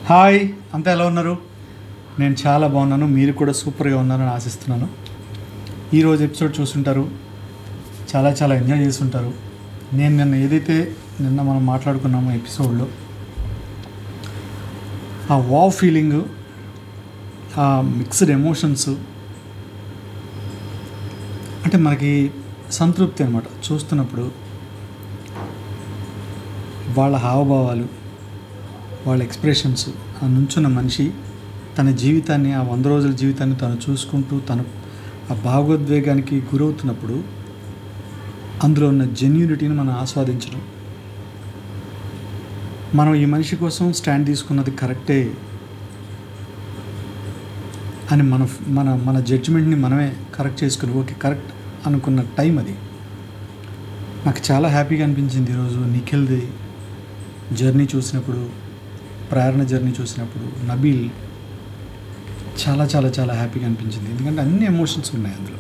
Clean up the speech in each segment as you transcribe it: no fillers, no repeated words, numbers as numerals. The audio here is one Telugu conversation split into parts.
హాయ్, అంతా ఎలా ఉన్నారు? నేను చాలా బాగున్నాను. మీరు కూడా సూపర్గా ఉన్నారని ఆశిస్తున్నాను. ఈరోజు ఎపిసోడ్ చూస్తుంటారు, చాలా ఎంజాయ్ చేస్తుంటారు. నేను నిన్న మనం మాట్లాడుకున్నాము ఎపిసోడ్లో ఆ వావ్ ఫీలింగు, ఆ మిక్స్డ్ ఎమోషన్స్, అంటే మనకి సంతృప్తి అనమాట. చూస్తున్నప్పుడు వాళ్ళ హావభావాలు, వాళ్ళ ఎక్స్ప్రెషన్స్, ఆ నుంచున్న మనిషి తన జీవితాన్ని, ఆ 100 రోజుల జీవితాన్ని తను చూసుకుంటూ తను ఆ భావోద్వేగానికి గురవుతున్నప్పుడు అందులో ఉన్న జెన్యూనిటీని మనం ఆస్వాదించడం, మనం ఈ మనిషి కోసం స్టాండ్ తీసుకున్నది కరెక్టే అని మన మన మన జడ్జిమెంట్ని మనమే కరెక్ట్ చేసుకుని ఓకే కరెక్ట్ అనుకున్న టైం అది. నాకు చాలా హ్యాపీగా అనిపించింది ఈరోజు నిఖిల్ది జర్నీ చూసినప్పుడు, ప్రేరణ జర్నీ చూసినప్పుడు. నబీల్ చాలా హ్యాపీగా అనిపించింది. ఎందుకంటే అన్ని ఎమోషన్స్ ఉన్నాయి అందులో.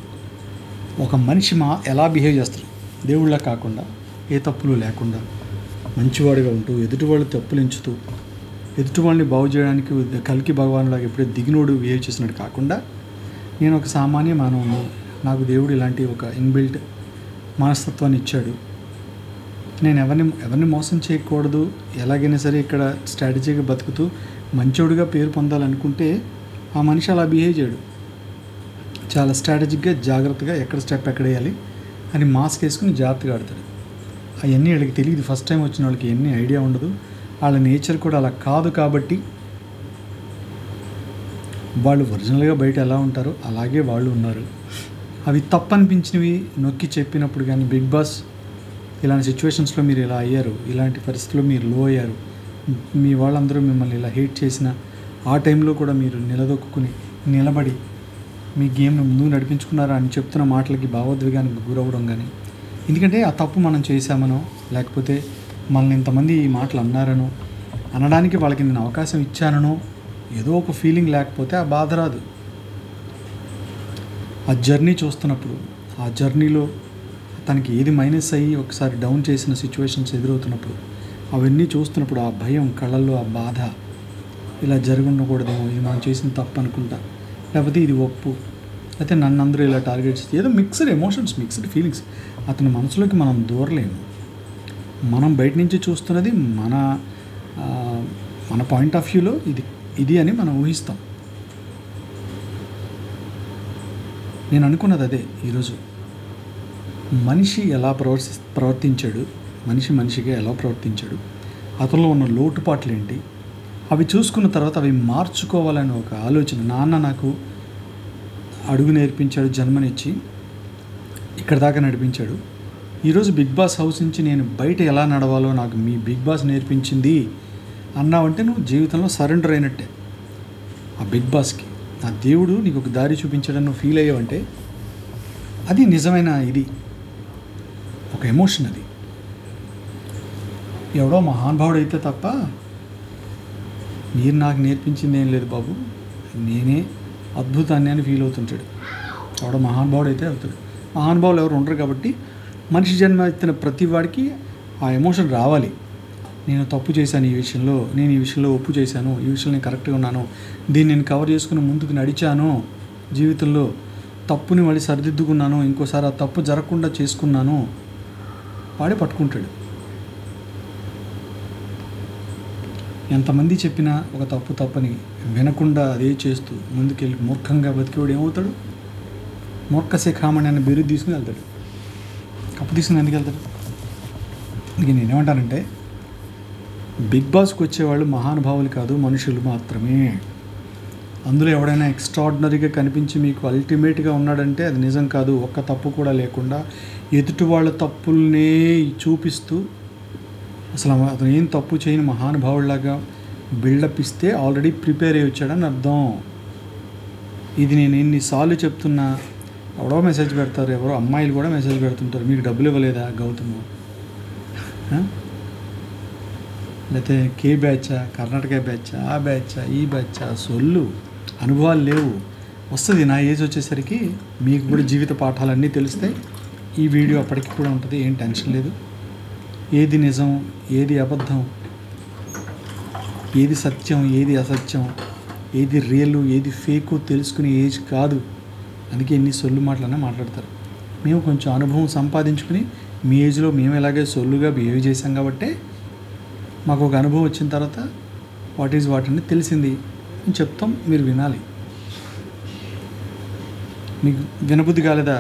ఒక మనిషి ఎలా బిహేవ్ చేస్తారు, దేవుళ్ళ కాకుండా, ఏ తప్పులు లేకుండా మంచివాడిగా ఉంటూ, ఎదుటివాళ్ళు తప్పులు ఎంచుతూ, ఎదుటివాళ్ళని బాగు చేయడానికి కల్కి భగవానులాగా ఎప్పుడూ దిగినోడు బిహేవ్ చేసినట్టు కాకుండా, నేను ఒక సామాన్య మానవుడు, నాకు దేవుడు ఇలాంటి ఒక ఇన్బిల్ట్ మనస్తత్వాన్ని ఇచ్చాడు, నేను ఎవరిని మోసం చేయకూడదు, ఎలాగైనా సరే ఇక్కడ స్ట్రాటజీగా బతుకుతూ మంచోడుగా పేరు పొందాలనుకుంటే ఆ మనిషి అలా బిహేవ్ చేయడు. చాలా స్ట్రాటజిక్గా, జాగ్రత్తగా ఎక్కడ స్టెప్ ఎక్కడ వేయాలి అని మాస్క్ వేసుకుని జాగ్రత్తగా ఆడతాడు. అవన్నీ వాళ్ళకి తెలియదు. ఫస్ట్ టైం వచ్చిన వాళ్ళకి ఎన్ని ఐడియా ఉండదు. వాళ్ళ నేచర్ కూడా అలా కాదు. కాబట్టి వాళ్ళు ఒరిజినల్గా బయట ఎలా ఉంటారో అలాగే వాళ్ళు ఉన్నారు. అవి తప్పు అనిపించినవి నొక్కి చెప్పినప్పుడు కానీ, బిగ్ బాస్ ఇలాంటి సిచ్యువేషన్స్లో మీరు ఇలా అయ్యారు, ఇలాంటి పరిస్థితుల్లో మీరు లో అయ్యారు, మీ వాళ్ళందరూ మిమ్మల్ని ఇలా హేట్ చేసిన ఆ టైంలో కూడా మీరు నిలదొక్కుని నిలబడి మీ గేమ్ను ముందుకు నడిపించుకున్నారా అని చెప్తున్న మాటలకి భావోద్వేగానికి గురవడం కానీ, ఎందుకంటే ఆ తప్పు మనం చేశామనో, లేకపోతే మనల్ని ఇంతమంది ఈ మాటలు అన్నారనో అనడానికి వాళ్ళకి నేను అవకాశం ఇచ్చాననో ఏదో ఒక ఫీలింగ్ లేకపోతే ఆ బాధ రాదు. ఆ జర్నీ చూస్తున్నప్పుడు, ఆ జర్నీలో తనకి ఏది మైనస్ అయ్యి ఒకసారి డౌన్ చేసిన సిచ్యువేషన్స్ ఎదురవుతున్నప్పుడు, అవన్నీ చూస్తున్నప్పుడు ఆ భయం కళ్ళల్లో, ఆ బాధ, ఇలా జరిగి ఉండకూడదేమో, ఇది మనం చేసిన తప్పు అనుకుంటా, లేకపోతే ఇది ఒప్పు, అయితే నన్ను అందరూ ఇలా టార్గెట్ చేస్తే, ఏదో మిక్స్డ్ ఎమోషన్స్, మిక్స్డ్ ఫీలింగ్స్. అతని మనసులోకి మనం దూరలేము. మనం బయట నుంచి చూస్తున్నది మన పాయింట్ ఆఫ్ వ్యూలో ఇది అని మనం ఊహిస్తాం. నేను అనుకున్నది అదే ఈరోజు. మనిషి ఎలా ప్రవర్తించాడు, మనిషిగా ఎలా ప్రవర్తించాడు, అతనిలో ఉన్న లోటుపాట్లు ఏంటి, అవి చూసుకున్న తర్వాత అవి మార్చుకోవాలని ఒక ఆలోచన. నాన్న నాకు అడుగు నేర్పించాడు, జన్మనిచ్చి ఇక్కడ దాకా నడిపించాడు. ఈరోజు బిగ్ బాస్ హౌస్ నుంచి నేను బయట ఎలా నడవాలో నాకు మీ బిగ్ బాస్ నేర్పించింది అన్నావంటే నువ్వు జీవితంలో సరెండర్ అయినట్టే ఆ బిగ్ బాస్కి. ఆ దేవుడు నీకు ఒక దారి చూపించాడని నువ్వు ఫీల్ అయ్యావంటే అది నిజమైన ఒక ఎమోషన్. అది ఎవడో మహానుభావుడు అయితే తప్ప మీరు నాకు నేర్పించింది ఏం లేదు బాబు, నేనే అద్భుతాన్ని అని ఫీల్ అవుతుంటాడు. ఎవడో మహానుభావుడు అయితే అవుతాడు. మహానుభావులు ఎవరు ఉండరు. కాబట్టి మనిషి జన్మ ఎత్తిన ప్రతి వాడికి ఆ ఎమోషన్ రావాలి. నేను తప్పు చేశాను ఈ విషయంలో, నేను ఈ విషయంలో ఒప్పు చేశాను, ఈ విషయంలో నేను కరెక్ట్గా ఉన్నాను, దీన్ని నేను కవర్ చేసుకుని ముందుకు నడిచాను, జీవితంలో తప్పుని మళ్ళీ సరిదిద్దుకున్నాను, ఇంకోసారి ఆ తప్పు జరగకుండా చేసుకున్నాను, వాడే పట్టుకుంటాడు. ఎంతమంది చెప్పినా ఒక తప్పని వినకుండా అదే చేస్తూ ముందుకెళ్ళి మూర్ఖంగా బతికేవాడు ఏమవుతాడు? మూర్ఖ శిఖామణి అనే బిరుదు తీసుకుని వెళ్తాడు. కప్పు తీసుకుని ఎందుకు వెళ్తాడు? అందుకే నేనేమంటానంటే, బిగ్ బాస్కి వచ్చేవాళ్ళు మహానుభావులు కాదు, మనుషులు మాత్రమే. అందులో ఎవడైనా ఎక్స్ట్రాడినరీగా కనిపించి మీకు అల్టిమేట్గా ఉన్నాడంటే అది నిజం కాదు. ఒక్క తప్పు కూడా లేకుండా ఎదుటి వాళ్ళ తప్పుల్నే చూపిస్తూ అసలు అతను ఏం తప్పు చేయని మహానుభావుడిలాగా బిల్డప్ ఇస్తే ఆల్రెడీ ప్రిపేర్ అయ్యి వచ్చాడని అర్థం. ఇది నేను ఎన్నిసార్లు చెప్తున్నా, ఎవడో మెసేజ్ పెడతారు, ఎవరో అమ్మాయిలు కూడా మెసేజ్ పెడుతుంటారు, మీకు డబ్బులు ఇవ్వలేదా గౌతమ్, లేకపోతే కే బ్యాచా, కర్ణాటక బ్యాచా, ఆ బ్యాచా, ఈ బ్యాచా, సొల్లు, అనుభవాలు లేవు. వస్తుంది. నా ఏజ్ వచ్చేసరికి మీకు కూడా జీవిత పాఠాలన్నీ తెలుస్తాయి. ఈ వీడియో అప్పటికి కూడా ఉంటుంది, ఏం టెన్షన్ లేదు. ఏది నిజం, ఏది అబద్ధం ఏది సత్యం, ఏది అసత్యం, ఏది రియల్, ఏది ఫేకు తెలుసుకునే ఏజ్ కాదు. అందుకే ఎన్ని సొల్లు మాటలన్నా మాట్లాడతారు. మేము కొంచెం అనుభవం సంపాదించుకుని మీ ఏజ్లో మేము ఎలాగే సొల్లుగా బిహేవ్ చేసాం కాబట్టి మాకు ఒక అనుభవం వచ్చిన తర్వాత వాట్ ఈజ్ వాట్ అని తెలిసింది అని చెప్తాం. మీరు వినాలి. మీకు వినబుద్ధి కాలేదా,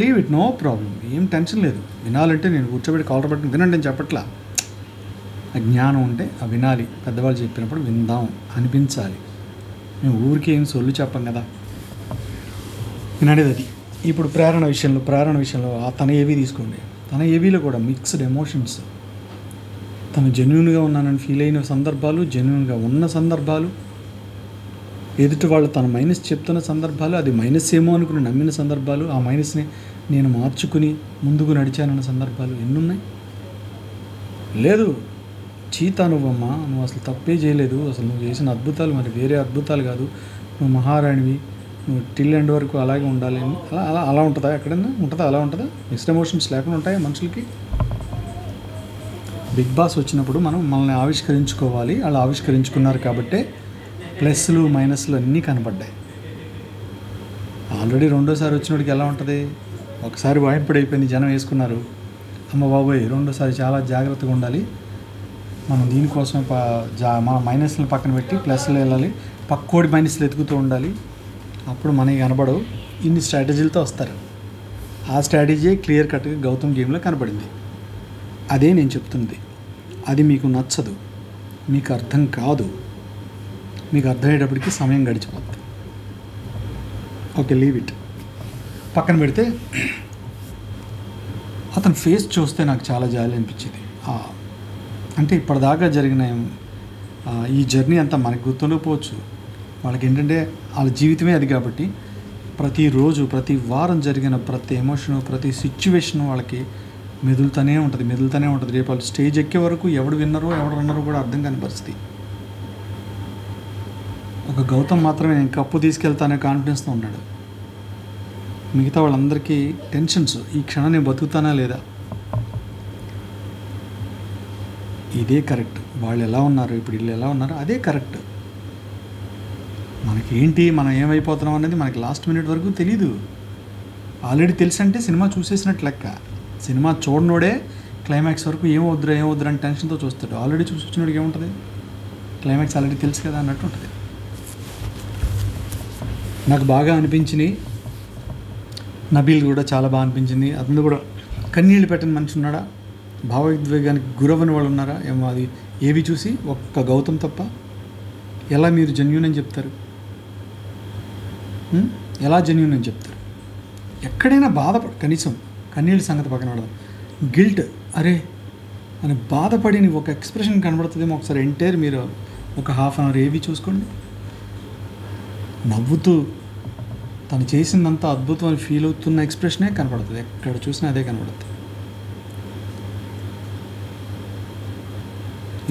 లీవ్ ఇట్, నో ప్రాబ్లం, ఏం టెన్షన్ లేదు. వినాలంటే నేను కూర్చోబెట్టి కాలర్ పట్టుకుని వినండి అని చెప్పట్లా. ఆ జ్ఞానం ఉంటే ఆ వినాలి. పెద్దవాళ్ళు చెప్పినప్పుడు విందాం అనిపించాలి. మేము ఊరికి ఏం సొల్లు చెప్పం కదా, వినడేది అది. ఇప్పుడు ప్రేరణ విషయంలో తన ఏవి తీసుకోండి. తన ఏవీలో కూడా మిక్స్డ్ ఎమోషన్స్. తను జెన్యూన్గా ఉన్నానని ఫీల్ అయిన సందర్భాలు, జెన్యూన్గా ఉన్న సందర్భాలు, ఎదుటి వాళ్ళు తన మైనస్ చెప్తున్న సందర్భాలు, అది మైనస్ ఏమో అనుకుని నమ్మిన సందర్భాలు, ఆ మైనస్ని నేను మార్చుకుని ముందుకు నడిచానన్న సందర్భాలు ఎన్నున్నాయి. లేదు చీతా నువ్వమ్మా, నువ్వు అసలు తప్పే చేయలేదు, అసలు నువ్వు చేసిన అద్భుతాలు మరి వేరే అద్భుతాలు కాదు, నువ్వు మహారాణివి, నువ్వు టిల్ ఎండ్ వరకు అలాగే ఉండాలి అని అలా ఉంటుందా? ఎక్కడైనా ఉంటుందా? అలా ఉంటుందా? మిక్స్డ్ ఎమోషన్స్ లేకుండా ఉంటాయా మనుషులకి? బిగ్ బాస్ వచ్చినప్పుడు మనం మనల్ని ఆవిష్కరించుకోవాలి. అలా ఆవిష్కరించుకున్నారు కాబట్టే ప్లస్లు మైనస్లు అన్నీ కనపడ్డాయి. ఆల్రెడీ రెండోసారి వచ్చినోడికి ఎలా ఉంటుంది? ఒకసారి వాయింపుడైపోయింది, జనం వేసుకున్నారు, అమ్మ బాబోయ్ రెండోసారి చాలా జాగ్రత్తగా ఉండాలి, మనం దీనికోసమే మన మైనస్లను పక్కన పెట్టి ప్లస్లు వెళ్ళాలి, పక్కోడి మైనస్లు ఎతుకుతూ ఉండాలి, అప్పుడు మనకి కనపడవు. ఇన్ని స్ట్రాటజీలతో వస్తారు. ఆ స్ట్రాటజీ క్లియర్ కట్గా గౌతమ్ గేమ్లో కనపడింది. అదే నేను చెప్తుంది. అది మీకు నచ్చదు, మీకు అర్థం కాదు, మీకు అర్థమయ్యేటప్పటికి సమయం గడిచిపోతుంది. ఓకే, లీవ్ ఇట్, పక్కన పెడితే అతని ఫేస్ చూస్తే నాకు చాలా జాలి అనిపించింది. అంటే ఇప్పటిదాకా జరిగిన ఈ జర్నీ అంతా మనకు గుర్తుండకపోవచ్చు. వాళ్ళకి ఏంటంటే వాళ్ళ జీవితమే అది కాబట్టి ప్రతిరోజు ప్రతి వారం జరిగిన ప్రతి ఎమోషను ప్రతి సిచ్యువేషను వాళ్ళకి మెదులుతూనే ఉంటుంది. రేపు వాళ్ళు స్టేజ్ ఎక్కే వరకు ఎవడు విన్నరో ఎవడు రన్నరో కూడా అర్థం కాని పరిస్థితి. ఒక గౌతమ్ మాత్రమే నేను కప్పు తీసుకెళ్తానే కాన్ఫిడెన్స్తో ఉన్నాడు. మిగతా వాళ్ళందరికీ టెన్షన్స్, ఈ క్షణం నేను బతుకుతానా లేదా. ఇదే కరెక్ట్. వాళ్ళు ఎలా ఉన్నారు, ఇప్పుడు వీళ్ళు ఎలా ఉన్నారు, అదే కరెక్ట్. మనకేంటి, మనం ఏమైపోతున్నాం అనేది మనకి లాస్ట్ మినిట్ వరకు తెలీదు. ఆల్రెడీ తెలిసి అంటే సినిమా చూసేసినట్టు లెక్క. సినిమా చూడనోడే క్లైమాక్స్ వరకు ఏమవుద్దురా అని టెన్షన్తో చూస్తాడు. ఆల్రెడీ చూసి వచ్చినోడికి ఏముంటుంది, క్లైమాక్స్ ఆల్రెడీ తెలుసు కదా అన్నట్టు ఉంటుంది. నాకు బాగా అనిపించింది నబీల్ కూడా చాలా బాగా అనిపించింది. అతను కూడా కన్నీళ్ళు పెట్టని మనిషి ఉన్నాడా, భావోద్వేగానికి గురవని వాళ్ళు ఉన్నారా ఏమో. అది ఏవి చూసి ఒక్క గౌతమ్ తప్ప. ఎలా మీరు జెన్యూన్ అని చెప్తారు? ఎలా జెన్యూన్ అని చెప్తారు? ఎక్కడైనా కనీసం కన్నీళ్ళ సంగతి పక్కన పడదాం, గిల్ట్ అరే అని బాధపడిన ఒక ఎక్స్ప్రెషన్ కనబడుతుందేమో. ఒకసారి ఎంటైర్ మీరు ఒక హాఫ్ అన్ అవర్ ఏవి చూసుకోండి. నవ్వుతూ తను చేసిందంతా అద్భుతం అని ఫీల్ అవుతున్న ఎక్స్ప్రెషనే కనపడుతుంది. ఎక్కడ చూసినా అదే కనపడుతుంది.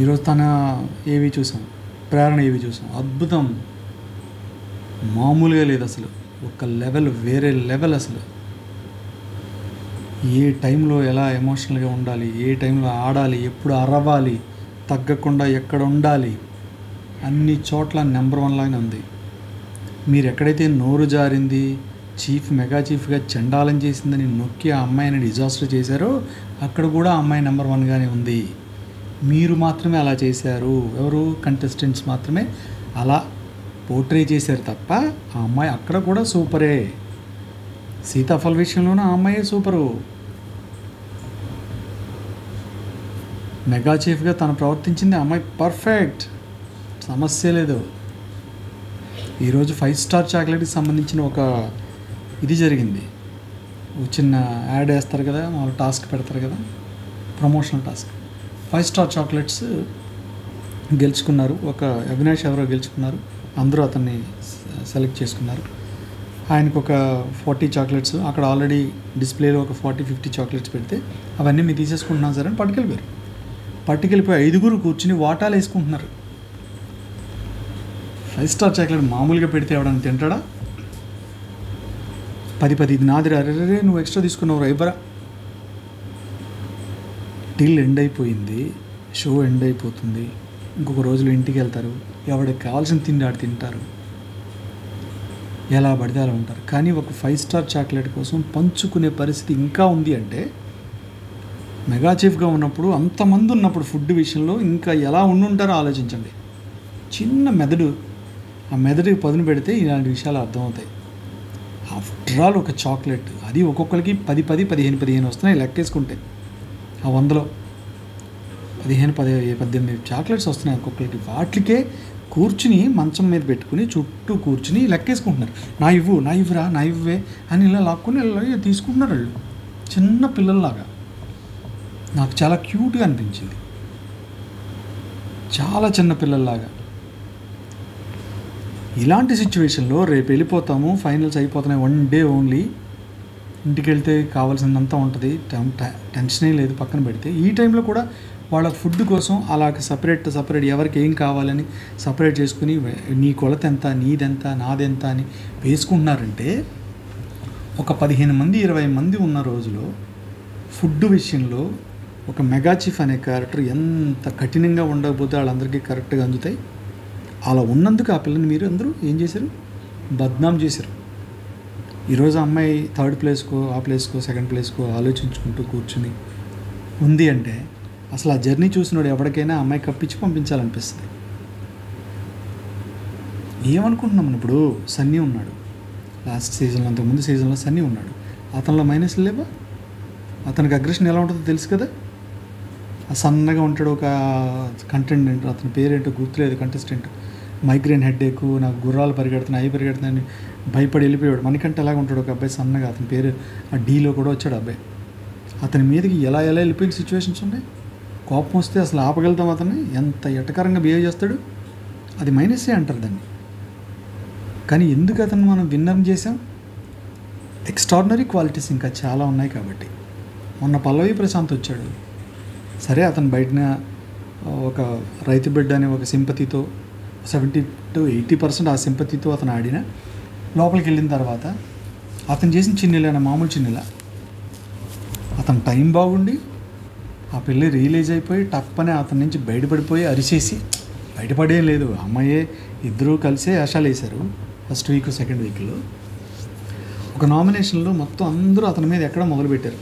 ఈరోజు తన ఏవి చూసాం, ప్రేరణ ఏవి చూసాం, అద్భుతం మామూలుగా లేదు అసలు. ఒక లెవెల్, వేరే లెవెల్ అసలు. ఏ టైంలో ఎలా ఎమోషనల్గా ఉండాలి, ఏ టైంలో ఆడాలి, ఎప్పుడు అరవాలి, తగ్గకుండా ఎక్కడ ఉండాలి, అన్ని చోట్ల నెంబర్ 1 లాగానే ఉంది. మీరు ఎక్కడైతే నోరు జారింది, మెగా చీఫ్గా చండాలం చేసిందని నొక్కి ఆ అమ్మాయిని డిజాస్టర్ చేశారో అక్కడ కూడా ఆ అమ్మాయి నెంబర్ 1గానే ఉంది. మీరు మాత్రమే అలా చేశారు, ఎవరు కంటెస్టెంట్స్ మాత్రమే అలా పోర్ట్రే చేశారు తప్ప ఆ అమ్మాయి అక్కడ కూడా సూపరే. సీతాఫల్ విషయంలోనూ ఆ అమ్మాయే సూపరు. మెగా చీఫ్గా తను ప్రవర్తించింది ఆ అమ్మాయి పర్ఫెక్ట్, సమస్య లేదు. ఈరోజు 5 స్టార్ చాక్లెట్కి సంబంధించిన ఒక ఇది జరిగింది. చిన్న యాడ్ వేస్తారు కదా, వాళ్ళు టాస్క్ పెడతారు కదా, ప్రమోషనల్ టాస్క్. 5 స్టార్ చాక్లెట్స్ గెలుచుకున్నారు. ఒక అవినాష్ ఎవరో గెలుచుకున్నారు. అందరూ అతన్ని సెలెక్ట్ చేసుకున్నారు. ఆయనకు ఒక 40 చాక్లెట్స్, అక్కడ ఆల్రెడీ డిస్ప్లేలో ఒక 40-50 చాక్లెట్స్ పెడితే అవన్నీ మీరు తీసేసుకుంటున్నాం సరే అని పట్టుకెళ్ళిపోయి 5గురు కూర్చుని వాటాలు వేసుకుంటున్నారు. 5 స్టార్ చాక్లెట్ మామూలుగా పెడితే ఎవడన్నా తింటాడా? 10 ఇది నాదిరా, అరే నువ్వు ఎక్స్ట్రా తీసుకున్నావు రైబరా. టిల్ ఎండ్ అయిపోయింది, షో ఎండ్ అయిపోతుంది. ఇంకొక రోజులో ఇంటికి వెళ్తారు, ఎవరికి కావాల్సిన తిండి ఆడు తింటారు, ఎలా పడితే అలా ఉంటారు. కానీ ఒక 5 స్టార్ చాక్లెట్ కోసం పంచుకునే పరిస్థితి ఇంకా ఉంది అంటే మెగా చీఫ్గా ఉన్నప్పుడు అంతమంది ఉన్నప్పుడు ఫుడ్ విషయంలో ఇంకా ఎలా ఉండుంటారో ఆలోచించండి. చిన్న మెదడు, ఆ మెదడుకి పదును పెడితే ఇలాంటి విషయాలు అర్థమవుతాయి. ఆఫ్టర్ ఆల్ ఒక చాక్లెట్, అది ఒక్కొక్కరికి 10, 15 వస్తున్నాయి లెక్కేసుకుంటే. ఆ 100లో 15, 18 చాక్లెట్స్ వస్తున్నాయి ఒక్కొక్కరికి. వాటికే కూర్చుని మంచం మీద పెట్టుకుని చుట్టూ కూర్చుని లెక్కేసుకుంటున్నారు. నా ఇవ్వురా నా ఇవ్వే అని ఇలా లాక్కుని ఇలా తీసుకుంటున్నారు వాళ్ళు, చిన్న పిల్లల్లాగా. నాకు చాలా క్యూట్గా అనిపించింది, చాలా చిన్న పిల్లల్లాగా. ఇలాంటి సిచ్యువేషన్లో రేపు వెళ్ళిపోతాము, ఫైనల్స్ అయిపోతున్నాయి, 1 డే ఓన్లీ, ఇంటికి వెళ్తే కావాల్సిందంతా ఉంటుంది, టెన్షనే లేదు పక్కన పెడితే. ఈ టైంలో కూడా వాళ్ళ ఫుడ్ కోసం అలాగ సపరేట్ ఎవరికి ఏం కావాలని సపరేట్ చేసుకుని నీ కొలత ఎంత, నీదెంత, నాదెంత అని వేసుకుంటున్నారంటే ఒక 15 మంది 20 మంది ఉన్న రోజులో ఫుడ్ విషయంలో ఒక మెగా చీఫ్ అనే క్యారెక్టర్ ఎంత కఠినంగా ఉండకపోతే వాళ్ళందరికీ కరెక్ట్గా అందుతాయి. అలా ఉన్నందుకు ఆ పిల్లని మీరు అందరూ ఏం చేశారు, బద్నాం చేశారు. ఈరోజు అమ్మాయి 3rd ప్లేస్కో, ఆ ప్లేస్కో, 2nd ప్లేస్కో ఆలోచించుకుంటూ కూర్చుని ఉంది అంటే అసలు ఆ జర్నీ చూసినోడు ఎవరికైనా అమ్మాయి కప్పించి పంపించాలనిపిస్తుంది. ఏమనుకుంటున్నాం ఇప్పుడు, సన్నీ ఉన్నాడు లాస్ట్ సీజన్లో, అంతకుముందు సీజన్లో సన్నీ ఉన్నాడు, అతనిలో మైనస్లు లేవా? అతనికి అగ్రెషన్ ఎలా ఉంటుందో తెలుసు కదా. ఆ సన్నగా ఉంటాడు ఒక కంటెండెంట్, అతని పేరేంటో గుర్తులేదు, కంటెస్టెంట్, మైగ్రేన్ హెడ్ఏక్, నాకు గుర్రాలు పరిగెడుతున్నాయి, అవి పరిగెడుతున్నాయని భయపడి వెళ్ళిపోయాడు. మనకంటే అలాగ ఉంటాడు ఒక అబ్బాయి సన్నగా, అతని పేరు ఆ డీలో కూడా వచ్చాడు అబ్బాయి. అతని మీదకి ఎలా వెళ్ళిపోయిన సిచ్యువేషన్స్ ఉన్నాయి. కోపం వస్తే అసలు ఆపగలుగుతాం అతన్ని, ఎంత ఎటకరంగా బిహేవ్ చేస్తాడు. అది మైనసే అంటారు దాన్ని. కానీ ఎందుకు అతను మనం విన్నర్ చేసాం? ఎక్స్ట్రాడినరీ క్వాలిటీస్ ఇంకా చాలా ఉన్నాయి కాబట్టి. మొన్న పల్లవి ప్రశాంత్ వచ్చాడు, సరే అతను బయటన ఒక రైతు బిడ్డ అనే ఒక సింపతితో 70 to 80% ఆ సింపతితో అతను ఆడిన, లోపలికి వెళ్ళిన తర్వాత అతను చేసిన చిన్నెల మామూలు చిన్నెల, అతను టైం బాగుండి ఆ పిల్ల రియలైజ్ అయిపోయి టప్పనే అతని నుంచి బయటపడిపోయి అరిచేసి, బయటపడేం లేదు, అమ్మాయే ఇద్దరూ కలిసే వేషాలు వేశారు ఫస్ట్ వీక్ 2nd వీక్లో. ఒక నామినేషన్లో మొత్తం అందరూ అతని మీద ఎక్కడ మొదలుపెట్టారు.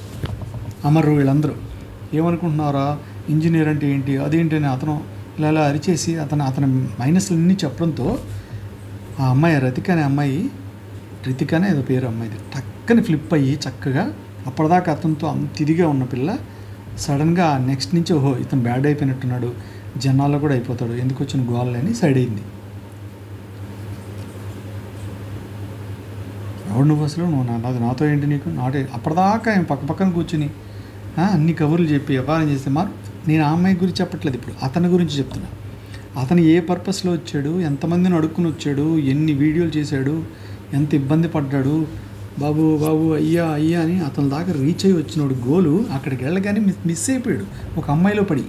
అమరు వీళ్ళందరూ ఏమనుకుంటున్నారా, ఇంజనీర్ అంటే ఏంటి, అదేంటి అని అతను ఇలా అరిచేసి అతని మైనస్లన్నీ చెప్పడంతో ఆ అమ్మాయి రితికానే ఏదో పేరు అమ్మాయిది, టక్కని ఫ్లిప్ అయ్యి చక్కగా అప్పటిదాకా అతనితో అంత ఇదిగా ఉన్న పిల్ల సడన్గా నెక్స్ట్ నుంచి ఓహో ఇతను బ్యాడ్ అయిపోయినట్టున్నాడు, జనాల్లో కూడా అయిపోతాడు, ఎందుకు వచ్చిన గోలని సైడ్ అయింది. ఎవడు నువ్వు అసలు, నువ్వు నాతో ఏంటి నీకు, నాటే అప్పటిదాకా ఏం పక్కన కూర్చుని అన్ని కబుర్లు చెప్పి వ్యవహారం చేస్తే నేను ఆ అమ్మాయి గురించి చెప్పట్లేదు, ఇప్పుడు అతని గురించి చెప్తున్నా. అతను ఏ పర్పస్లో వచ్చాడు, ఎంతమందిని అడుక్కుని వచ్చాడు, ఎన్ని వీడియోలు చేశాడు, ఎంత ఇబ్బంది పడ్డాడు, బాబు అయ్యా అని అతని దాకా రీచ్ అయ్యి వచ్చినోడు గోలు అక్కడికి వెళ్ళగానే మిస్ అయిపోయాడు ఒక అమ్మాయిలో పడి.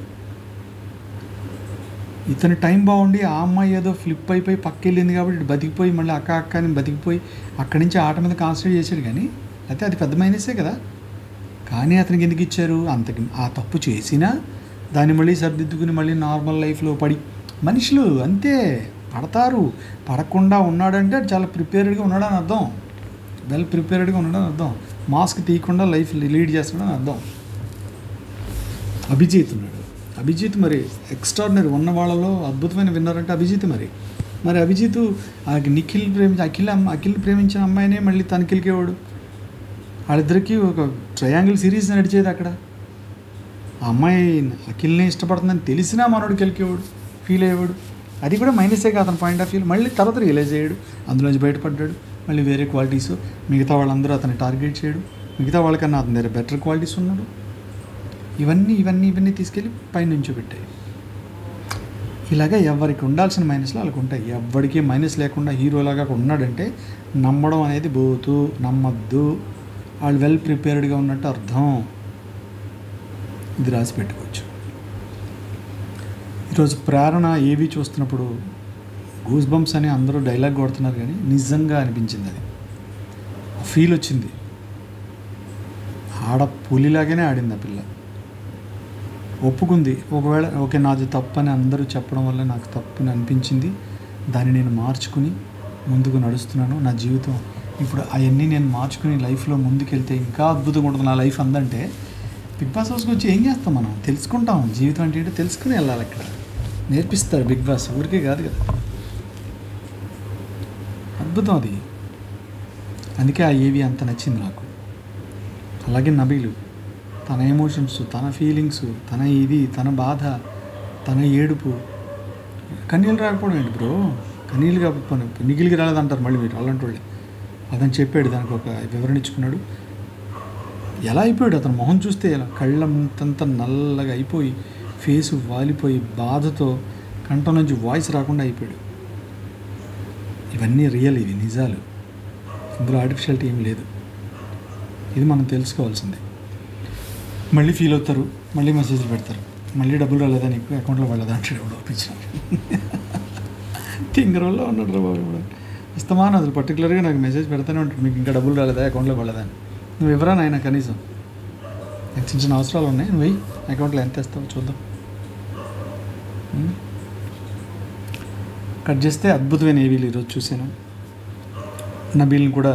ఇతని టైం బాగుండి ఆ అమ్మాయి ఏదో ఫ్లిప్ అయిపోయి పక్కెళ్ళింది కాబట్టి బతికిపోయి మళ్ళీ అక్క అని బతికిపోయి అక్కడి నుంచి ఆట మీద కాన్సన్ట్రేట్ చేశాడు. కానీ అయితే అది పెద్ద మైనసే కదా. కానీ అతనికి ఎందుకు ఇచ్చారు, అంతకి ఆ తప్పు చేసినా దాన్ని మళ్ళీ సర్దిద్దుకుని మళ్ళీ నార్మల్ లైఫ్లో పడి, మనుషులు అంతే పడతారు. పడకుండా ఉన్నాడంటే చాలా ప్రిపేర్డ్గా ఉన్నాడని అర్థం, వెల్ ప్రిపేర్డ్గా ఉన్నాడని అర్థం, మాస్క్ తీయకుండా లైఫ్ లీడ్ చేస్తున్నాడని అర్థం. అభిజిత్ మరి ఎక్స్ట్రాడినరీ ఉన్న వాళ్ళలో అద్భుతమైన విన్నర్ అంటే అభిజిత్. మరి అభిజిత్ అఖిల్ ప్రేమించిన అమ్మాయినే మళ్ళీ తనకి గెలికేవాడు. వాళ్ళిద్దరికీ ఒక ట్రయాంగిల్ సిరీస్ నడిచేది అక్కడ. ఆ అమ్మాయి అఖిల్ని ఇష్టపడుతుందని తెలిసినా మనోడికి గెలికేవాడు, ఫీల్ అయ్యేవాడు. అది కూడా మైనసే కాదు అతని పాయింట్ ఆఫ్ వ్యూ. మళ్ళీ తర్వాత రియలైజ్ అయ్యాడు, అందులోంచి బయటపడ్డాడు. మళ్ళీ వేరే క్వాలిటీస్, మిగతా వాళ్ళందరూ అతన్ని టార్గెట్ చేయడు, మిగతా వాళ్ళకన్నా అతని దగ్గర బెటర్ క్వాలిటీస్ ఉన్నాడు. ఇవన్నీ తీసుకెళ్ళి పైనుంచి పెట్టాయి. ఇలాగ ఎవరికి ఉండాల్సిన మైనస్లు వాళ్ళకు ఉంటాయి. ఎవరికి మైనస్ లేకుండా హీరోలాగా ఉన్నాడంటే నమ్మడం అనేది బోతు, నమ్మద్దు. వాళ్ళు వెల్ ప్రిపేర్డ్గా ఉన్నట్టు అర్థం. ఇది రాసి పెట్టుకోవచ్చు. ఈరోజు ప్రేరణ ఏవి చూస్తున్నప్పుడు గూస్ బంప్స్ అని అందరూ డైలాగ్ కొడుతున్నారు, కానీ నిజంగా అనిపించింది, అది ఫీల్ వచ్చింది. ఆడ పులిలాగానే ఆడింది ఆ పిల్ల. ఒప్పుకుంది. ఒకవేళ ఓకే నాది తప్పని అందరూ చెప్పడం వల్ల నాకు తప్పని అనిపించింది. దాన్ని నేను మార్చుకుని ముందుకు నడుస్తున్నాను. నా జీవితం ఇప్పుడు అవన్నీ నేను మార్చుకుని లైఫ్లో ముందుకెళ్తే ఇంకా అద్భుతంగా ఉంటుంది నా లైఫ్ అందంటే బిగ్ బాస్ హౌస్కి వచ్చి ఏం చేస్తాం మనం? తెలుసుకుంటాం. జీవితం అంటే ఏంటో తెలుసుకుని వెళ్ళాలి. అక్కడ నేర్పిస్తారు బిగ్ బాస్, ఊరికే కాదు కదా. అద్భుతం అది. అందుకే ఆ ఏవి అంత నచ్చింది నాకు. అలాగే నబీలు తన ఎమోషన్స్, తన ఫీలింగ్స్, తన ఇది, తన బాధ, తన ఏడుపు. కన్నీళ్ళు రాకపోవడం ఏంటి బ్రో? కన్నీళ్ళు కాకపోయినా నిగిలికి రాలేదంటారు మళ్ళీ మీరు అలాంటి వాళ్ళే. అతను చెప్పాడు, దానికి ఒక వివరణ ఇచ్చుకున్నాడు. ఎలా అయిపోయాడు అతను మొహం చూస్తే, ఎలా కళ్ళంతంత నల్లగా అయిపోయి, ఫేసు వాలిపోయి, బాధతో కంఠం నుంచి వాయిస్ రాకుండా అయిపోయాడు. ఇవన్నీ రియల్, ఇవి నిజాలు. ఇందులో ఆర్టిఫిషియాలిటీ ఏమీ లేదు. ఇది మనం తెలుసుకోవాల్సిందే. మళ్ళీ ఫీల్ అవుతారు, మళ్ళీ మెసేజ్లు పెడతారు, మళ్ళీ డబ్బులు రాలేదా నీకు, అకౌంట్లో పడలేదా అంటాడు ఎవడో ఒప్పించారు. తింగరోళ్ళలో ఉన్నాడు రా బాబు. ఇప్పుడు ఇస్తామాను అసలు పర్టికులర్గా నాకు మెసేజ్ పెడతానే ఉంటాడు, మీకు ఇంకా డబ్బులు రాలేదా, అకౌంట్లో పడలేదా అని. నువ్వు ఎవరా నాయన కనీసం? నాకు చిన్న చిన్న అవసరాలు ఉన్నాయి, నువ్వు వెయ్యి, అకౌంట్లో ఎంత ఇస్తావు చూద్దాం. కట్ చేస్తే అద్భుతమైన ఏవీలు ఈరోజు చూశాను. నబీల్ని కూడా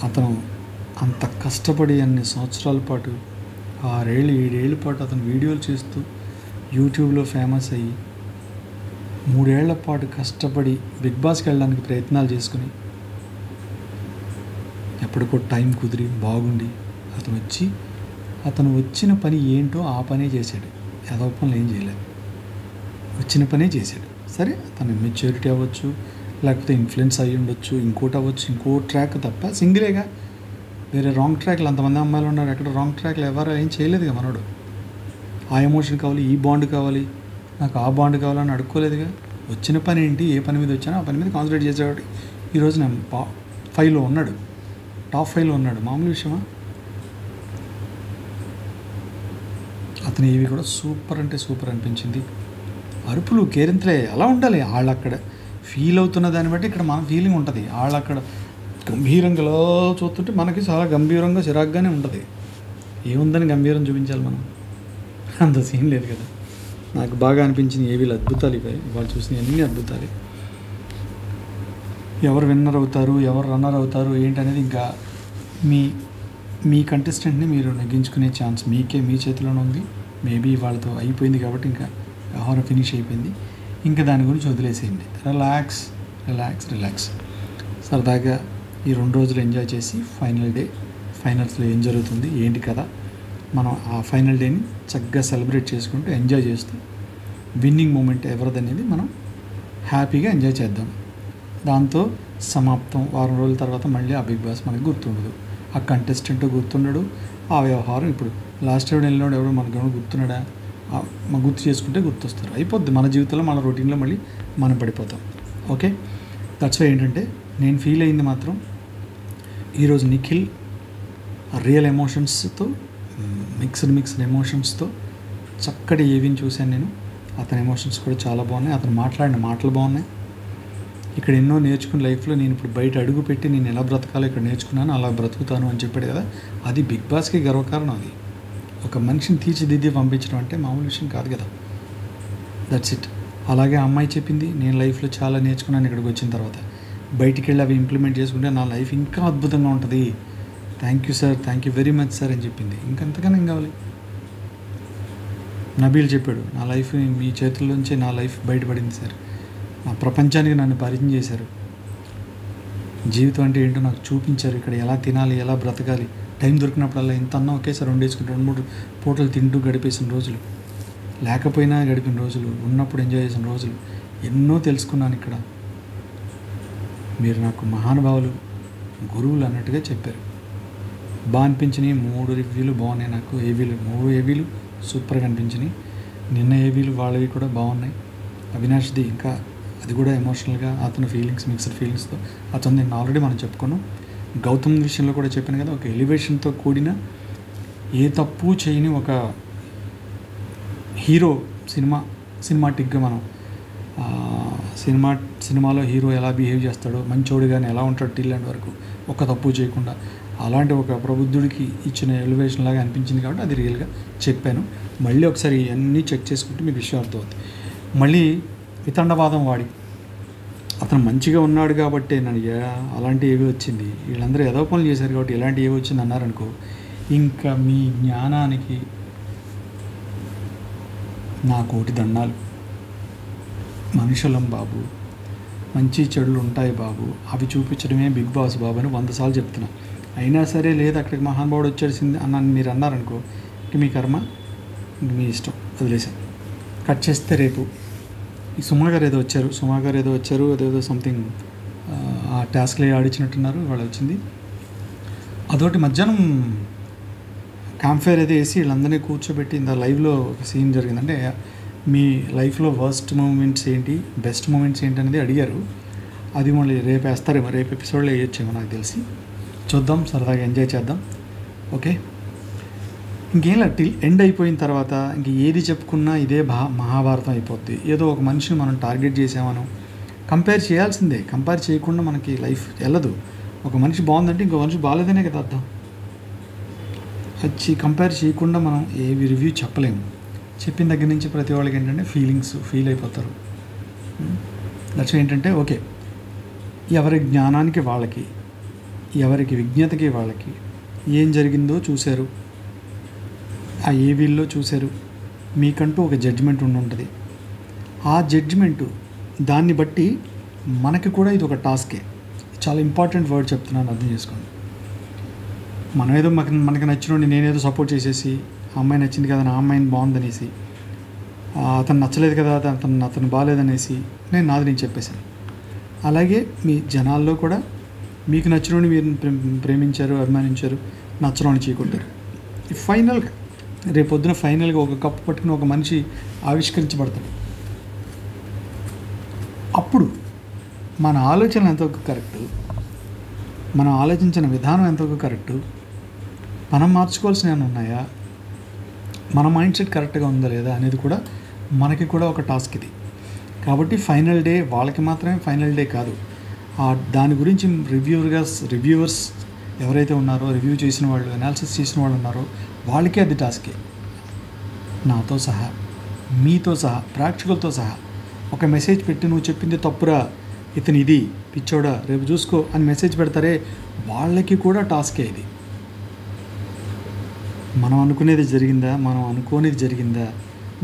అతను అంత కష్టపడి అన్ని సంవత్సరాల పాటు 6 ఏళ్ళు 7 ఏళ్ళ పాటు అతను వీడియోలు చేస్తూ యూట్యూబ్లో ఫేమస్ అయ్యి 3 ఏళ్ల పాటు కష్టపడి బిగ్ బాస్కి వెళ్ళడానికి ప్రయత్నాలు చేసుకుని ఎప్పటికో టైం కుదిరి బాగుండి అతను వచ్చిన పని ఏంటో ఆ పనే చేశాడు. ఏదో పనులు ఏం చేయలేదు, వచ్చిన పనే చేశాడు. సరే తన మెచ్యూరిటీ అవ్వచ్చు, లేకపోతే ఇన్ఫ్లుయెన్స్ అయ్యి ఉండొచ్చు, ఇంకోటి అవ్వచ్చు, ఇంకో ట్రాక్ తప్ప సింగిలేగా. వేరే రాంగ్ ట్రాక్లు అంతమంది అమ్మాయిలు ఉన్నారు, ఎక్కడ రాంగ్ ట్రాక్లు ఎవరు ఏం చేయలేదుగా మనోడు. ఆ ఎమోషన్ కావాలి, ఈ బాండ్ కావాలి, నాకు ఆ బాండ్ కావాలని అడుక్కోలేదుగా. వచ్చిన పని ఏంటి, ఏ పని మీద వచ్చానో ఆ పని మీద కాన్సన్ట్రేట్ చేసేవాడు. ఈరోజు నేను టాప్ 5లో ఉన్నాడు. మామూలు విషయమా? అతను ఏవి కూడా సూపర్ అంటే సూపర్ అనిపించింది. అరుపులు కేరింతలే అలా ఉండాలి. వాళ్ళు అక్కడ ఫీల్ అవుతున్న దాన్ని బట్టి ఇక్కడ మన ఫీలింగ్ ఉంటుంది. వాళ్ళు అక్కడ గంభీరంగా చూస్తుంటే మనకి చాలా గంభీరంగా చిరాగ్గానే ఉంటుంది. ఏముందని గంభీరం చూపించాలి మనం? అంత సీన్ లేదు కదా. నాకు బాగా అనిపించింది ఏవీలు అద్భుతాలు. వాళ్ళు చూసిన అన్ని అద్భుతాలు. ఎవరు విన్నర్ అవుతారు, ఎవరు రన్నర్ అవుతారు ఏంటనేది ఇంకా మీ కంటెస్టెంట్ని మీరు నెగ్గించుకునే ఛాన్స్ మీ చేతిలోనే ఉంది. మేబీ వాళ్ళతో అయిపోయింది కాబట్టి ఇంకా వ్యవహారం ఫినిష్ అయిపోయింది. ఇంకా దాని గురించి వదిలేసేయండి. రిలాక్స్ సరదాగా ఈ 2 రోజులు ఎంజాయ్ చేసి ఫైనల్స్లో ఏం జరుగుతుంది ఏంటి కదా, మనం ఆ ఫైనల్ డేని చక్కగా సెలబ్రేట్ చేసుకుంటూ ఎంజాయ్ చేస్తూ విన్నింగ్ మూమెంట్ ఎవరిదనేది మనం హ్యాపీగా ఎంజాయ్ చేద్దాం. దాంతో సమాప్తం. వారం రోజుల తర్వాత మళ్ళీ ఆ బిగ్ బాస్ మనకు గుర్తుండదు, ఆ కంటెస్టెంట్ గుర్తుండడు, ఆ వ్యవహారం. ఇప్పుడు లాస్ట్ టైం వెళ్ళినాడు ఎవడో మనకు గుర్తున్నాడా? గుర్తు చేసుకుంటే గుర్తొస్తారు. అయిపోద్ది మన జీవితంలో, మన రొటీన్లో మళ్ళీ మనం పడిపోతాం. ఓకే, దట్స్ వై ఏంటంటే నేను ఫీల్ అయింది మాత్రం ఈరోజు నిఖిల్ రియల్ ఎమోషన్స్తో మిక్స్డ్ ఎమోషన్స్తో చక్కటి ఏవిని చూశాను నేను. అతని ఎమోషన్స్ కూడా చాలా బాగున్నాయి, అతను మాట్లాడిన మాటలు బాగున్నాయి. ఇక్కడ ఎన్నో నేర్చుకున్న లైఫ్లో నేను ఇప్పుడు బయట అడుగు పెట్టి నేను ఎలా బ్రతకాలో ఇక్కడ నేర్చుకున్నాను, అలా బ్రతుకుతాను అని చెప్పాడు కదా. అది బిగ్ బాస్కి గర్వకారణం. అది ఒక మనిషిని తీర్చిదిద్ది పంపించడం అంటే మామూలు విషయం కాదు కదా. That's it. అలాగే అమ్మాయి చెప్పింది, నేను లైఫ్లో చాలా నేర్చుకున్నాను ఇక్కడికి వచ్చిన తర్వాత. బయటికి వెళ్ళి అవి ఇంప్లిమెంట్ చేసుకుంటే నా లైఫ్ ఇంకా అద్భుతంగా ఉంటుంది. Thank you sir, thank you very much sir అని చెప్పింది. ఇంకంతకన్నా ఏం కావాలి? నబీల్ చెప్పాడు, నా లైఫ్ మీ చేతుల్లోంచే నా లైఫ్ బయటపడింది సార్, నా ప్రపంచానికి నన్ను పరిచయం చేశారు, జీవితం అంటే ఏంటో నాకు చూపించారు, ఇక్కడ ఎలా తినాలి, ఎలా బ్రతకాలి, టైం దొరికినప్పుడల్లా ఎంత అన్నా ఒకేసారి వండేసుకుంటూ 2-3 పూటలు తింటూ గడిపేసిన రోజులు, లేకపోయినా గడిపిన రోజులు, ఉన్నప్పుడు ఎంజాయ్ చేసిన రోజులు ఎన్నో తెలుసుకున్నాను ఇక్కడ. మీరు నాకు మహానుభావులు, గురువులు అన్నట్టుగా చెప్పారు. బాగా అనిపించినాయి. 3 రివ్యూలు బాగున్నాయి నాకు. 3 ఏవీలు సూపర్గా అనిపించినాయి. నిన్న ఏవీలు వాళ్ళవి కూడా బాగున్నాయి. అవినాష్ది ఇంకా అది కూడా ఎమోషనల్గా అతని ఫీలింగ్స్, మిక్స్డ్ ఫీలింగ్స్తో అతను నేను ఆల్రెడీ మనం చెప్పుకున్నాం. గౌతమ్ విషయంలో కూడా చెప్పాను కదా, ఒక ఎలివేషన్తో కూడిన ఏ తప్పు చేయని ఒక హీరో సినిమాటిక్గా మనం సినిమాలో హీరో ఎలా బిహేవ్ చేస్తాడో, మంచోడుగానే ఎలా ఉంటాడు టిల్ అండ్ వరకు, ఒక తప్పు చేయకుండా అలాంటి ఒక ప్రబుద్ధుడికి ఇచ్చిన ఎలివేషన్ లాగా అనిపించింది కాబట్టి అది రియల్గా చెప్పాను. మళ్ళీ ఒకసారి అన్నీ చెక్ చేసుకుంటే మీకు విషయం అర్థమవుతుంది. మళ్ళీ వితండవాదం వాడి అతను మంచిగా ఉన్నాడు కాబట్టి నన్ను అలాంటి ఏవి వచ్చింది, వీళ్ళందరూ ఏదో పనులు చేశారు కాబట్టి ఇలాంటి ఏవి వచ్చింది అన్నారనుకో, ఇంకా మీ జ్ఞానానికి నా కోటి దండాలు. మనుషులం బాబు, మంచి చెడులు ఉంటాయి బాబు, అవి చూపించడమే బిగ్ బాస్ బాబు అని 100 సార్లు చెప్తున్నా. అయినా సరే లేదు అక్కడికి మహానుభావుడు వచ్చేసింది అన్నాను మీరు అన్నారనుకో, ఇంక మీ కర్మ, ఇంక మీ ఇష్టం, వదిలేసాను. కట్ చేస్తే రేపు ఈ సుమా గారు ఏదో వచ్చారు, అదేదో సంథింగ్ ఆ టాస్క్లో ఆడించినట్టున్నారు, వాళ్ళు వచ్చింది. అదొకటి మధ్యాహ్నం క్యాంప్ ఫైర్ అయితే వేసి వీళ్ళందరినీ కూర్చోబెట్టి ఇంత లైవ్లో ఒక సీన్ జరిగిందంటే మీ లైఫ్లో వర్స్ట్ మూమెంట్స్ ఏంటి, బెస్ట్ మూమెంట్స్ ఏంటి అనేది అడిగారు. అది మళ్ళీ రేపు వేస్తారేమో, రేపు ఎపిసోడ్లో వేయొచ్చేమో నాకు తెలిసి. చూద్దాం, సరదాగా ఎంజాయ్ చేద్దాం. ఓకే, ఇంకేం టిల్ ఎండ్ అయిపోయిన తర్వాత ఇంక ఏది చెప్పుకున్నా ఇదే మహాభారతం అయిపోద్ది. ఏదో ఒక మనిషిని మనం టార్గెట్ చేసామను కంపేర్ చేయాల్సిందే. కంపేర్ చేయకుండా మనకి లైఫ్ వెళ్ళదు. ఒక మనిషి బాగుందంటే ఇంకో మనిషి బాగాలేదనే కదా అర్థం. వచ్చి కంపేర్ చేయకుండా మనం ఏవి రివ్యూ చెప్పలేము. చెప్పిన దగ్గర నుంచి ప్రతి వాళ్ళకి ఏంటంటే ఫీల్ అయిపోతారు. దట్స్ ఏంటంటే ఓకే, ఎవరి జ్ఞానానికి వాళ్ళకి, ఎవరికి విజ్ఞతకి వాళ్ళకి ఏం జరిగిందో చూశారు, ఆ ఏవీల్లో చూశారు. మీకంటూ ఒక జడ్జిమెంట్ ఉంటుంది. ఆ జడ్జిమెంటు దాన్ని బట్టి మనకి కూడా ఇది ఒక టాస్కే. చాలా ఇంపార్టెంట్ వర్డ్ చెప్తున్నాను, అర్థం చేసుకోండి. మనం ఏదో మనకి నచ్చినోడిని నేనేదో సపోర్ట్ చేసేసి ఆ అమ్మాయి నచ్చింది కదా, నా అమ్మాయిని బాగుందనేసి, అతను నచ్చలేదు కదా, అతను బాగాలేదనేసి నేను చెప్పేశాను. అలాగే మీ జనాల్లో కూడా మీకు నచ్చినోడిని మీరు ప్రేమించారు, అభిమానించారు, నచ్చనోడిని చీకొట్టారు. ఫైనల్గా రేపొద్దున ఫైనల్గా ఒక కప్పు పట్టుకుని ఒక మనిషి ఆవిష్కరించబడతాడు. అప్పుడు మన ఆలోచన ఎంతవరకు కరెక్టు, మనం ఆలోచించిన విధానం ఎంతవరకు కరెక్టు, మనం మార్చుకోవాల్సినవి ఏమైనా ఉన్నాయా, మన మైండ్ సెట్ కరెక్ట్గా ఉందా లేదా అనేది కూడా మనకి కూడా ఒక టాస్క్ ఇది. కాబట్టి ఫైనల్ డే వాళ్ళకి మాత్రమే ఫైనల్ డే కాదు, దాని గురించి రివ్యూవర్స్ ఎవరైతే ఉన్నారో, రివ్యూ చేసిన వాళ్ళు, అనాలిసిస్ చేసిన వాళ్ళు ఉన్నారో వాళ్ళకే అది టాస్కే. నాతో సహా, మీతో సహా, ప్రేక్షకులతో సహా ఒక మెసేజ్ పెట్టి నువ్వు చెప్పింది తప్పురా, ఇతను ఇది పిచ్చోడా, రేపు చూసుకో అని మెసేజ్ పెడతారే, వాళ్ళకి కూడా టాస్కే ఇది. మనం అనుకునేది జరిగిందా, మనం అనుకోనేది జరిగిందా,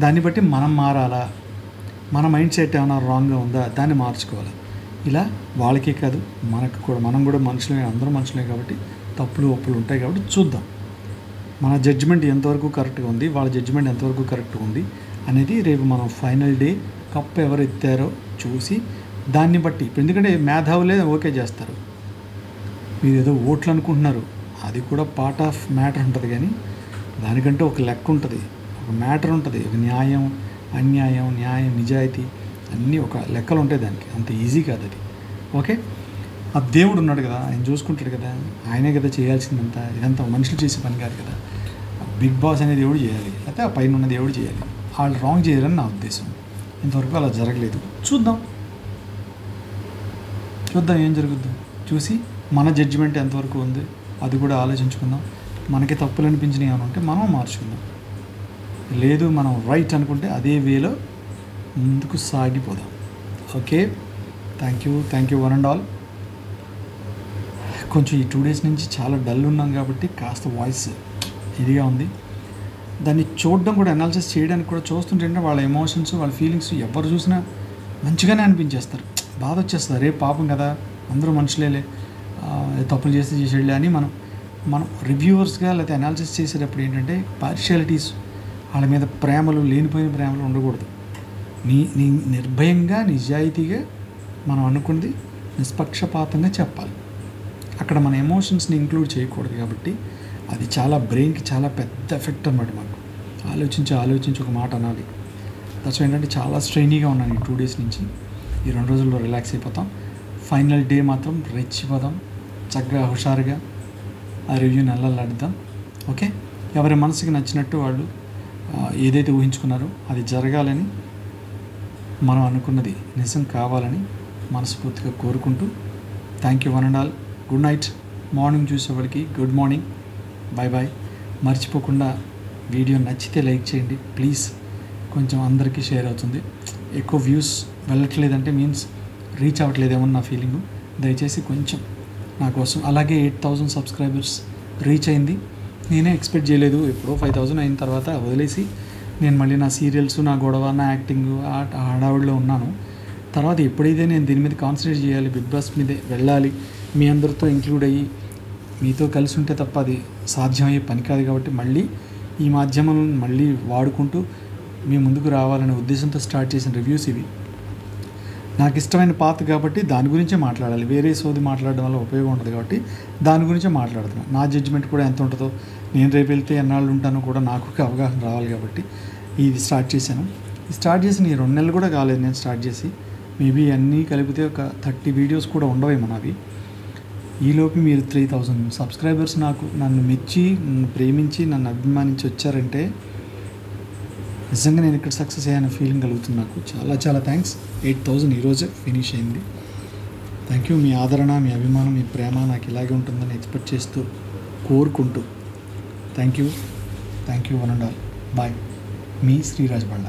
దాన్ని బట్టి మనం మారాలా, మన మైండ్ సెట్ ఏమైనా రాంగ్గా ఉందా, దాన్ని మార్చుకోవాలి. ఇలా వాళ్ళకే కాదు మనకు కూడా, మనం కూడా మనుషులే, అందరూ మనుషులే కాబట్టి తప్పులు ఒప్పులు ఉంటాయి. కాబట్టి చూద్దాం మన జడ్జిమెంట్ ఎంతవరకు కరెక్ట్గా ఉంది, వాళ్ళ జడ్జిమెంట్ ఎంతవరకు కరెక్ట్గా ఉంది అనేది రేపు మనం ఫైనల్ డే కప్ ఎవరు ఎత్తారో చూసి దాన్ని బట్టి. ఎందుకంటే మేధావులే ఓకే చేస్తారు, మీరు ఏదో ఓట్లు అనుకుంటున్నారు, అది కూడా పార్ట్ ఆఫ్ మ్యాటర్ ఉంటుంది. కానీ దానికంటే ఒక లెక్క ఉంటుంది, ఒక మ్యాటర్ ఉంటుంది, ఒక న్యాయం, అన్యాయం, న్యాయం, నిజాయితీ అన్నీ ఒక లెక్కలు ఉంటాయి దానికి. అంత ఈజీ కాదు అది. ఓకే, ఆ దేవుడు ఉన్నాడు కదా, ఆయన చూసుకుంటాడు కదా, ఆయనే కదా చేయాల్సిందంతా. ఇదంతా మనుషులు చేసే పని కాదు కదా. బిగ్ బాస్ అనే దేవుడు చేయాలి, లేకపోతే ఆ పైన ఉన్న దేవుడు చేయాలి. వాళ్ళు రాంగ్ చేయాలని నా ఉద్దేశం. ఇంతవరకు అలా జరగలేదు. చూద్దాం ఏం జరుగుద్దో చూసి మన జడ్జిమెంట్ ఎంతవరకు ఉంది అది కూడా ఆలోచించుకుందాం. మనకి తప్పులు అనిపించినవి ఏమైనా ఉంటే మనం మార్చుకుందాం. లేదు మనం రైట్ అనుకుంటే అదే వేలో ముందుకు సాగిపోదాం. Okay, thank you one and all. కొంచెం ఈ 2 days నుంచి చాలా డల్ ఉన్నాం కాబట్టి కాస్త వాయిస్ ఇదిగా ఉంది. దాన్ని చూడడం కూడా, అనాలిసిస్ చేయడానికి కూడా చూస్తుంటే వాళ్ళ ఎమోషన్స్, వాళ్ళ ఫీలింగ్స్ ఎవరు చూసినా మంచిగానే అనిపించేస్తారు. బాధ వచ్చేస్తుంది, రేపు పాపం కదా, అందరూ మనుషులేలే, తప్పులు చేసేళ్ళే అని మనం రివ్యూవర్స్గా లేకపోతే అనాలిసిస్ చేసేటప్పుడు ఏంటంటే పార్షియాలిటీస్, వాళ్ళ మీద ప్రేమలు, లేనిపోయిన ప్రేమలు ఉండకూడదు. నీ నిర్భయంగా, నిజాయితీగా మనం అనుకున్నది నిష్పక్షపాతంగా చెప్పాలి. అక్కడ మన ఎమోషన్స్ని ఇంక్లూడ్ చేయకూడదు. కాబట్టి అది చాలా బ్రెయిన్కి చాలా పెద్ద ఎఫెక్ట్ అన్నమాట. మాకు ఆలోచించి ఒక మాట అనాలి. దట్స్ ఏంటంటే చాలా స్ట్రెయినీగా ఉన్నాను ఈ 2 days నుంచి. ఈ 2 రోజుల్లో రిలాక్స్ అయిపోతాం. ఫైనల్ డే మాత్రం రెచ్చిపోదాం, చక్కగా హుషారుగా ఆ రివ్యూని అల్లలాడిద్దాం. ఓకే, ఎవరి మనసుకి నచ్చినట్టు వాళ్ళు ఏదైతే ఊహించుకున్నారో అది జరగాలని, మనం అనుకున్నది నిజం కావాలని మనస్ఫూర్తిగా కోరుకుంటూ thank you one and all. Good night. Morning చూసేవాడికి గుడ్ మార్నింగ్, బాయ్ బాయ్. మర్చిపోకుండా వీడియో నచ్చితే లైక్ చేయండి ప్లీజ్, కొంచెం అందరికీ షేర్ అవుతుంది. ఎక్కువ వ్యూస్ వెళ్ళట్లేదంటే మీన్స్ రీచ్ అవ్వట్లేదేమో నా ఫీలింగు. దయచేసి కొంచెం నా కోసం. అలాగే 8,000 సబ్స్క్రైబర్స్ రీచ్ అయింది. నేనే ఎక్స్పెక్ట్ చేయలేదు. ఎప్పుడో 5,000 అయిన తర్వాత వదిలేసి నేను మళ్ళీ నా సీరియల్స్, నా గొడవ, నా యాక్టింగ్ ఆ హడావుడిలో ఉన్నాను. తర్వాత ఎప్పుడైతే నేను దీని మీద కాన్సన్ట్రేట్ చేయాలి, బిగ్ బాస్ మీదే వెళ్ళాలి, మీ అందరితో ఇంక్లూడ్ అయ్యి మీతో కలిసి ఉంటే తప్ప అది సాధ్యమయ్యే పని కాదు. కాబట్టి మళ్ళీ ఈ మాధ్యమాలను మళ్ళీ వాడుకుంటూ మీ ముందుకు రావాలనే ఉద్దేశంతో స్టార్ట్ చేసిన రివ్యూస్ ఇవి. నాకు ఇష్టమైన పాత కాబట్టి దాని గురించే మాట్లాడాలి. వేరే సోది మాట్లాడడం వల్ల ఉపయోగం ఉంటుంది కాబట్టి దాని గురించే మాట్లాడుతున్నాను. నా జడ్జిమెంట్ కూడా ఎంత ఉంటుందో, నేను రేపు వెళ్తే ఎన్నాళ్ళు ఉంటానో కూడా నాకు అవగాహన రావాలి కాబట్టి ఇది స్టార్ట్ చేశాను. స్టార్ట్ చేసిన ఈ 2 నెలలు కూడా కాలేదు నేను స్టార్ట్ చేసి. మేబీ అన్నీ కలిపితే ఒక 30 వీడియోస్ కూడా ఉండవేమో నావి. ఈలోపు మీరు 3,000 సబ్స్క్రైబర్స్ నన్ను మెచ్చి, నన్ను ప్రేమించి, నన్ను అభిమానించి వచ్చారంటే నిజంగా నేను ఇక్కడ సక్సెస్ అయ్యాను ఫీలింగ్ కలుగుతుంది నాకు. చాలా చాలా థ్యాంక్స్. 8,000 ఈరోజే ఫినిష్ అయింది. Thank you. మీ ఆదరణ, మీ అభిమానం, మీ ప్రేమ నాకు ఇలాగే ఉంటుందని ఎక్స్పెక్ట్ చేస్తూ, కోరుకుంటూ thank you one and all. Bye. మీ శ్రీరాజ్ బళ్ళ.